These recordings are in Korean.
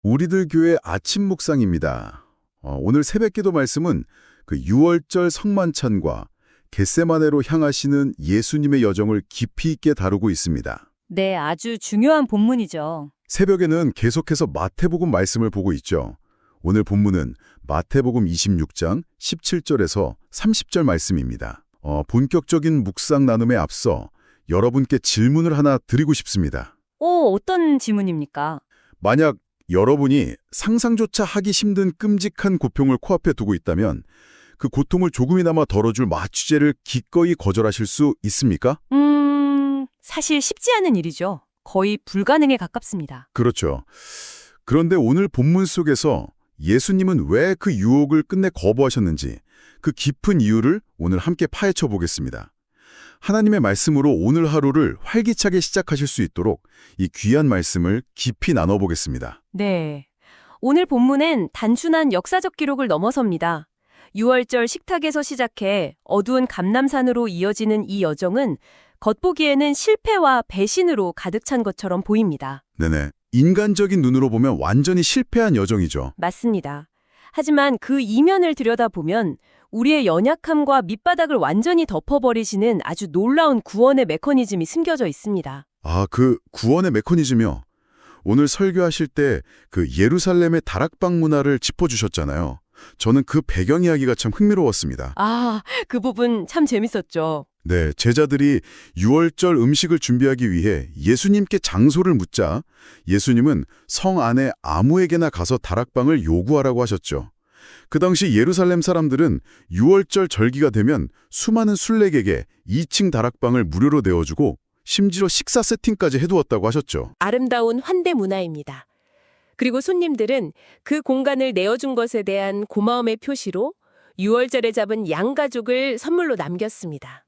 우리들 교회 아침 묵상입니다. 오늘 새벽기도 말씀은 그 유월절 성만찬과 겟세마네로 향하시는 예수님의 여정을 깊이 있게 다루고 있습니다. 네, 아주 중요한 본문이죠. 새벽에는 계속해서 마태복음 말씀을 보고 있죠. 오늘 본문은 마태복음 26장 17절에서 30절 말씀입니다. 본격적인 묵상 나눔에 앞서 여러분께 질문을 하나 드리고 싶습니다. 어떤 질문입니까? 만약 여러분이 상상조차 하기 힘든 끔찍한 고통을 코앞에 두고 있다면 그 고통을 조금이나마 덜어줄 마취제를 기꺼이 거절하실 수 있습니까? 사실 쉽지 않은 일이죠. 거의 불가능에 가깝습니다. 그렇죠. 그런데 오늘 본문 속에서 예수님은 왜 그 유혹을 끝내 거부하셨는지 그 깊은 이유를 오늘 함께 파헤쳐 보겠습니다. 하나님의 말씀으로 오늘 하루를 활기차게 시작하실 수 있도록 이 귀한 말씀을 깊이 나눠보겠습니다. 네. 오늘 본문은 단순한 역사적 기록을 넘어섭니다. 유월절 식탁에서 시작해 어두운 감람산으로 이어지는 이 여정은 겉보기에는 실패와 배신으로 가득 찬 것처럼 보입니다. 네네. 인간적인 눈으로 보면 완전히 실패한 여정이죠. 맞습니다. 하지만 그 이면을 들여다보면 우리의 연약함과 밑바닥을 완전히 덮어버리시는 아주 놀라운 구원의 메커니즘이 숨겨져 있습니다. 그 구원의 메커니즘이요. 오늘 설교하실 때 그 예루살렘의 다락방 문화를 짚어주셨잖아요. 저는 그 배경 이야기가 참 흥미로웠습니다. 그 부분 참 재밌었죠. 네, 제자들이 유월절 음식을 준비하기 위해 예수님께 장소를 묻자 예수님은 성 안에 아무에게나 가서 다락방을 요구하라고 하셨죠. 그 당시 예루살렘 사람들은 유월절 절기가 되면 수많은 순례객에게 2층 다락방을 무료로 내어주고 심지어 식사 세팅까지 해두었다고 하셨죠. 아름다운 환대 문화입니다. 그리고 손님들은 그 공간을 내어준 것에 대한 고마움의 표시로 유월절에 잡은 양가죽을 선물로 남겼습니다.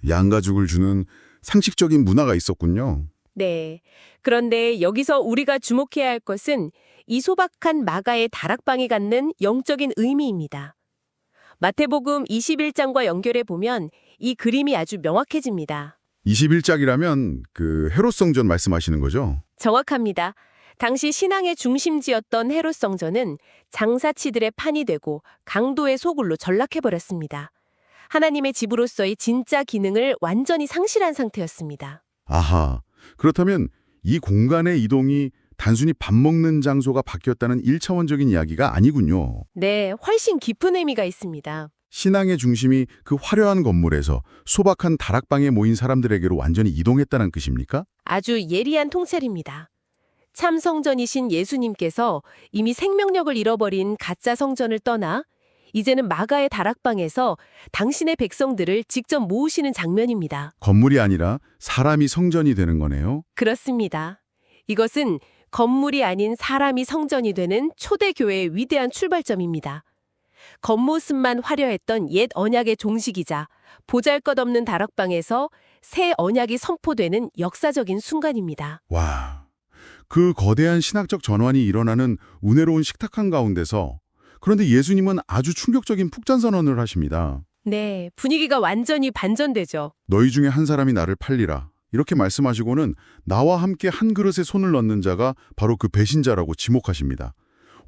양가죽을 주는 상식적인 문화가 있었군요. 네. 그런데 여기서 우리가 주목해야 할 것은 이 소박한 마가의 다락방이 갖는 영적인 의미입니다. 마태복음 21장과 연결해 보면 이 그림이 아주 명확해집니다. 21장이라면 그 헤롯 성전 말씀하시는 거죠? 정확합니다. 당시 신앙의 중심지였던 헤롯 성전은 장사치들의 판이 되고 강도의 소굴로 전락해버렸습니다. 하나님의 집으로서의 진짜 기능을 완전히 상실한 상태였습니다. 그렇다면 이 공간의 이동이 단순히 밥 먹는 장소가 바뀌었다는 1차원적인 이야기가 아니군요. 네, 훨씬 깊은 의미가 있습니다. 신앙의 중심이 그 화려한 건물에서 소박한 다락방에 모인 사람들에게로 완전히 이동했다는 뜻입니까? 아주 예리한 통찰입니다. 참 성전이신 예수님께서 이미 생명력을 잃어버린 가짜 성전을 떠나 이제는 마가의 다락방에서 당신의 백성들을 직접 모으시는 장면입니다. 건물이 아니라 사람이 성전이 되는 거네요. 그렇습니다. 이것은 건물이 아닌 사람이 성전이 되는 초대교회의 위대한 출발점입니다. 겉모습만 화려했던 옛 언약의 종식이자 보잘것없는 다락방에서 새 언약이 선포되는 역사적인 순간입니다. 와, 그 거대한 신학적 전환이 일어나는 은혜로운 식탁 한가운데서 그런데 예수님은 아주 충격적인 북찬선언을 하십니다. 네, 분위기가 완전히 반전되죠. 너희 중에 한 사람이 나를 팔리라. 이렇게 말씀하시고는 나와 함께 한 그릇에 손을 넣는 자가 바로 그 배신자라고 지목하십니다.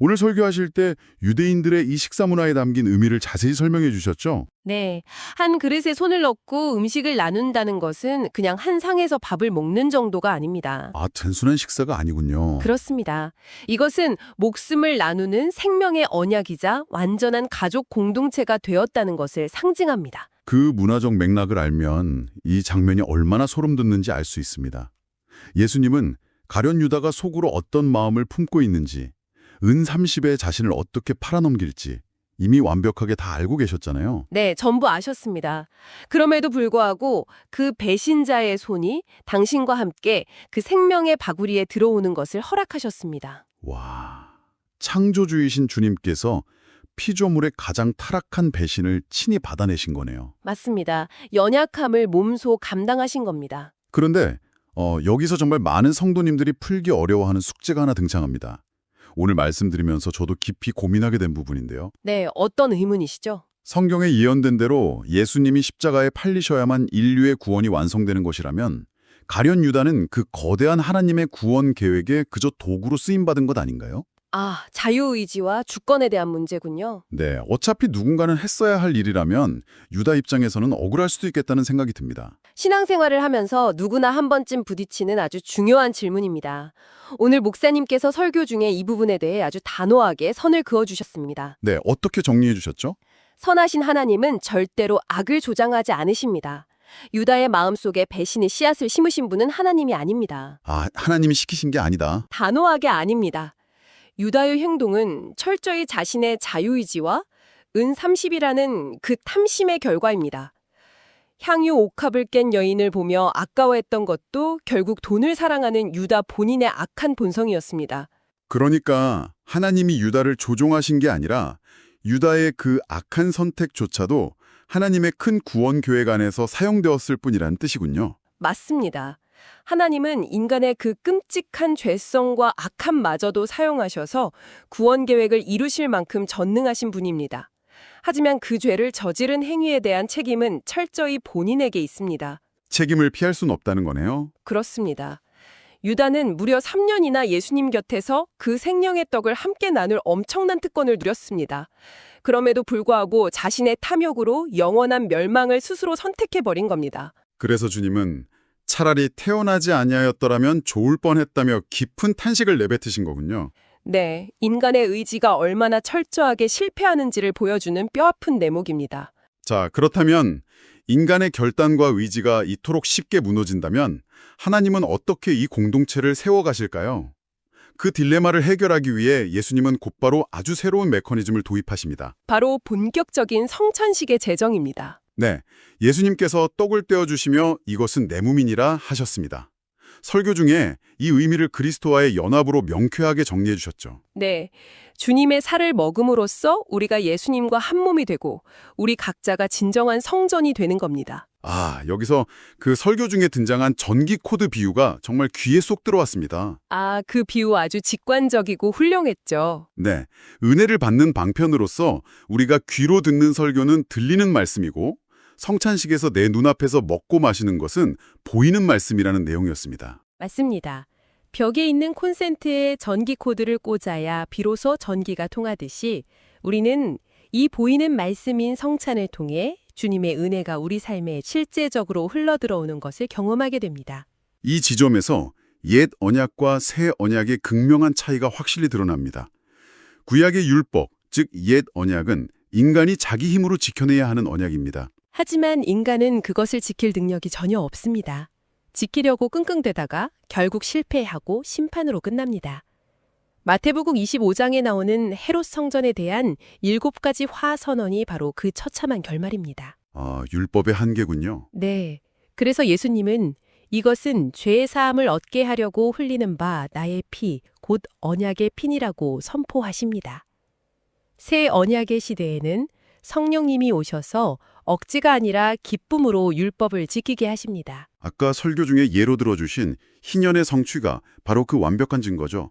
오늘 설교하실 때 유대인들의 이 식사 문화에 담긴 의미를 자세히 설명해 주셨죠? 네, 한 그릇에 손을 넣고 음식을 나눈다는 것은 그냥 한 상에서 밥을 먹는 정도가 아닙니다. 단순한 식사가 아니군요. 그렇습니다. 이것은 목숨을 나누는 생명의 언약이자 완전한 가족 공동체가 되었다는 것을 상징합니다. 그 문화적 맥락을 알면 이 장면이 얼마나 소름 돋는지 알 수 있습니다. 예수님은 가룟 유다가 속으로 어떤 마음을 품고 있는지, 은 30에 자신을 어떻게 팔아넘길지 이미 완벽하게 다 알고 계셨잖아요. 네, 전부 아셨습니다. 그럼에도 불구하고 그 배신자의 손이 당신과 함께 그 생명의 바구리에 들어오는 것을 허락하셨습니다. 와, 창조주이신 주님께서 피조물의 가장 타락한 배신을 친히 받아내신 거네요. 맞습니다. 연약함을 몸소 감당하신 겁니다. 그런데 여기서 정말 많은 성도님들이 풀기 어려워하는 숙제가 하나 등장합니다. 오늘 말씀드리면서 저도 깊이 고민하게 된 부분인데요. 네, 어떤 의문이시죠? 성경에 예언된 대로 예수님이 십자가에 팔리셔야만 인류의 구원이 완성되는 것이라면 가룟 유다는 그 거대한 하나님의 구원 계획에 그저 도구로 쓰임받은 것 아닌가요? 아, 자유의지와 주권에 대한 문제군요. 네, 어차피 누군가는 했어야 할 일이라면 유다 입장에서는 억울할 수도 있겠다는 생각이 듭니다. 신앙생활을 하면서 누구나 한 번쯤 부딪히는 아주 중요한 질문입니다. 오늘 목사님께서 설교 중에 이 부분에 대해 아주 단호하게 선을 그어주셨습니다. 네, 어떻게 정리해 주셨죠? 선하신 하나님은 절대로 악을 조장하지 않으십니다. 유다의 마음속에 배신의 씨앗을 심으신 분은 하나님이 아닙니다. 아, 하나님이 시키신 게 아니다. 단호하게 아닙니다. 유다의 행동은 철저히 자신의 자유의지와 은 30이라는 그 탐심의 결과입니다. 향유 옥합을 깬 여인을 보며 아까워했던 것도 결국 돈을 사랑하는 유다 본인의 악한 본성이었습니다. 그러니까 하나님이 유다를 조종하신 게 아니라 유다의 그 악한 선택조차도 하나님의 큰 구원 계획 안에서 사용되었을 뿐이라는 뜻이군요. 맞습니다. 하나님은 인간의 그 끔찍한 죄성과 악함마저도 사용하셔서 구원 계획을 이루실 만큼 전능하신 분입니다. 하지만 그 죄를 저지른 행위에 대한 책임은 철저히 본인에게 있습니다. 책임을 피할 수는 없다는 거네요. 그렇습니다. 유다는 무려 3년이나 예수님 곁에서 그 생명의 떡을 함께 나눌 엄청난 특권을 누렸습니다. 그럼에도 불구하고 자신의 탐욕으로 영원한 멸망을 스스로 선택해버린 겁니다. 그래서 주님은 차라리 태어나지 아니하였더라면 좋을 뻔했다며 깊은 탄식을 내뱉으신 거군요. 네, 인간의 의지가 얼마나 철저하게 실패하는지를 보여주는 뼈아픈 대목입니다. 자, 그렇다면 인간의 결단과 의지가 이토록 쉽게 무너진다면 하나님은 어떻게 이 공동체를 세워가실까요? 그 딜레마를 해결하기 위해 예수님은 곧바로 아주 새로운 메커니즘을 도입하십니다. 바로 본격적인 성찬식의 제정입니다. 네, 예수님께서 떡을 떼어주시며 이것은 내 몸이니라 하셨습니다. 설교 중에 이 의미를 그리스도와의 연합으로 명쾌하게 정리해 주셨죠. 네, 주님의 살을 먹음으로써 우리가 예수님과 한 몸이 되고 우리 각자가 진정한 성전이 되는 겁니다. 아, 여기서 그 설교 중에 등장한 전기 코드 비유가 정말 귀에 쏙 들어왔습니다. 아, 그 비유 아주 직관적이고 훌륭했죠. 네, 은혜를 받는 방편으로서 우리가 귀로 듣는 설교는 들리는 말씀이고 성찬식에서 내 눈앞에서 먹고 마시는 것은 보이는 말씀이라는 내용이었습니다. 맞습니다. 벽에 있는 콘센트에 전기 코드를 꽂아야 비로소 전기가 통하듯이 우리는 이 보이는 말씀인 성찬을 통해 주님의 은혜가 우리 삶에 실제적으로 흘러들어오는 것을 경험하게 됩니다. 이 지점에서 옛 언약과 새 언약의 극명한 차이가 확실히 드러납니다. 구약의 율법, 즉 옛 언약은 인간이 자기 힘으로 지켜내야 하는 언약입니다. 하지만 인간은 그것을 지킬 능력이 전혀 없습니다. 지키려고 끙끙대다가 결국 실패하고 심판으로 끝납니다. 마태복음 25장에 나오는 헤롯 성전에 대한 7가지 화선언이 바로 그 처참한 결말입니다. 아, 율법의 한계군요. 네. 그래서 예수님은 이것은 죄의 사함을 얻게 하려고 흘리는 바 나의 피, 곧 언약의 피니라고 선포하십니다. 새 언약의 시대에는 성령님이 오셔서 억지가 아니라 기쁨으로 율법을 지키게 하십니다. 아까 설교 중에 예로 들어주신 희년의 성취가 바로 그 완벽한 증거죠.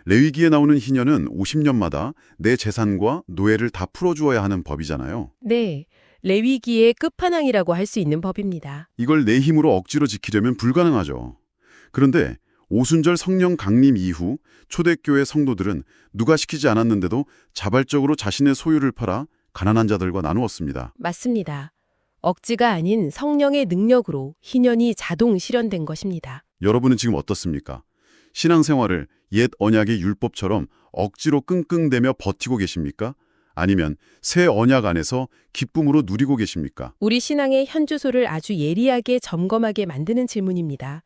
레위기에 나오는 희년은 50년마다 내 재산과 노예를 다 풀어주어야 하는 법이잖아요. 네, 레위기의 끝판왕이라고 할 수 있는 법입니다. 이걸 내 힘으로 억지로 지키려면 불가능하죠. 그런데 오순절 성령 강림 이후 초대교회 성도들은 누가 시키지 않았는데도 자발적으로 자신의 소유를 팔아 가난한 자들과 나누었습니다. 맞습니다. 억지가 아닌 성령의 능력으로 희년이 자동 실현된 것입니다. 여러분은 지금 어떻습니까? 신앙생활을 옛 언약의 율법처럼 억지로 끙끙대며 버티고 계십니까? 아니면 새 언약 안에서 기쁨으로 누리고 계십니까? 우리 신앙의 현주소를 아주 예리하게 점검하게 만드는 질문입니다.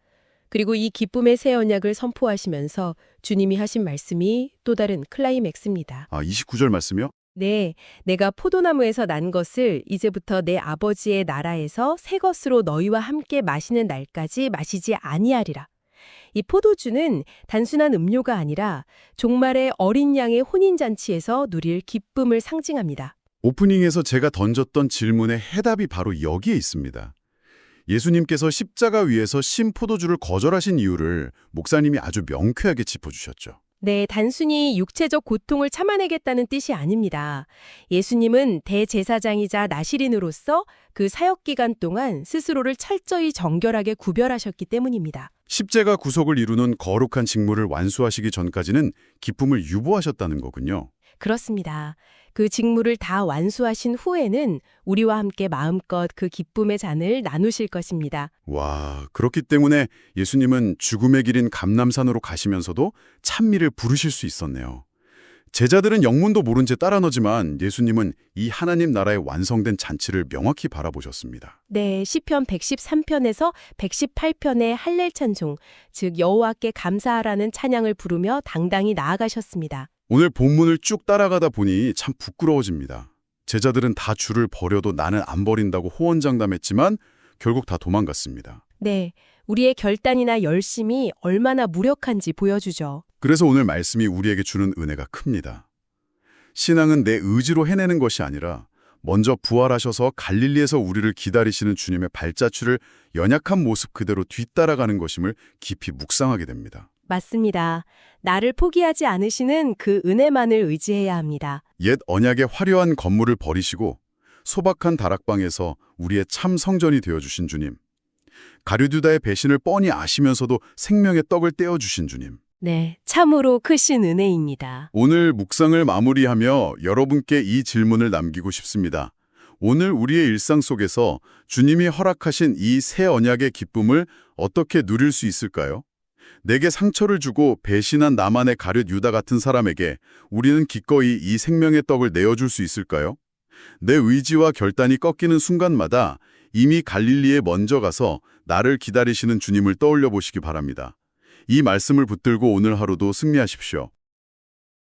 그리고 이 기쁨의 새 언약을 선포하시면서 주님이 하신 말씀이 또 다른 클라이맥스입니다. 아, 29절 말씀이요? 네, 내가 포도나무에서 난 것을 이제부터 내 아버지의 나라에서 새 것으로 너희와 함께 마시는 날까지 마시지 아니하리라. 이 포도주는 단순한 음료가 아니라 종말의 어린 양의 혼인잔치에서 누릴 기쁨을 상징합니다. 오프닝에서 제가 던졌던 질문의 해답이 바로 여기에 있습니다. 예수님께서 십자가 위에서 신 포도주를 거절하신 이유를 목사님이 아주 명쾌하게 짚어주셨죠. 네, 단순히 육체적 고통을 참아내겠다는 뜻이 아닙니다. 예수님은 대제사장이자 나시린으로서 그 사역 기간 동안 스스로를 철저히 정결하게 구별하셨기 때문입니다. 십자가 구속을 이루는 거룩한 직무를 완수하시기 전까지는 기쁨을 유보하셨다는 거군요. 그렇습니다. 그 직무를 다 완수하신 후에는 우리와 함께 마음껏 그 기쁨의 잔을 나누실 것입니다. 와, 그렇기 때문에 예수님은 죽음의 길인 감람산으로 가시면서도 찬미를 부르실 수 있었네요. 제자들은 영문도 모른 채 따라 넣지만 예수님은 이 하나님 나라의 완성된 잔치를 명확히 바라보셨습니다. 네, 시편 113편에서 118편의 할렐 찬송, 즉 여호와께 감사하라는 찬양을 부르며 당당히 나아가셨습니다. 오늘 본문을 쭉 따라가다 보니 참 부끄러워집니다. 제자들은 다 주를 버려도 나는 안 버린다고 호언장담했지만 결국 다 도망갔습니다. 네, 우리의 결단이나 열심이 얼마나 무력한지 보여주죠. 그래서 오늘 말씀이 우리에게 주는 은혜가 큽니다. 신앙은 내 의지로 해내는 것이 아니라 먼저 부활하셔서 갈릴리에서 우리를 기다리시는 주님의 발자취를 연약한 모습 그대로 뒤따라가는 것임을 깊이 묵상하게 됩니다. 맞습니다. 나를 포기하지 않으시는 그 은혜만을 의지해야 합니다. 옛 언약의 화려한 건물을 버리시고 소박한 다락방에서 우리의 참 성전이 되어주신 주님. 가룟유다의 배신을 뻔히 아시면서도 생명의 떡을 떼어주신 주님. 네, 참으로 크신 은혜입니다. 오늘 묵상을 마무리하며 여러분께 이 질문을 남기고 싶습니다. 오늘 우리의 일상 속에서 주님이 허락하신 이 새 언약의 기쁨을 어떻게 누릴 수 있을까요? 내게 상처를 주고 배신한 나만의 가룟 유다 같은 사람에게 우리는 기꺼이 이 생명의 떡을 내어줄 수 있을까요? 내 의지와 결단이 꺾이는 순간마다 이미 갈릴리에 먼저 가서 나를 기다리시는 주님을 떠올려 보시기 바랍니다. 이 말씀을 붙들고 오늘 하루도 승리하십시오.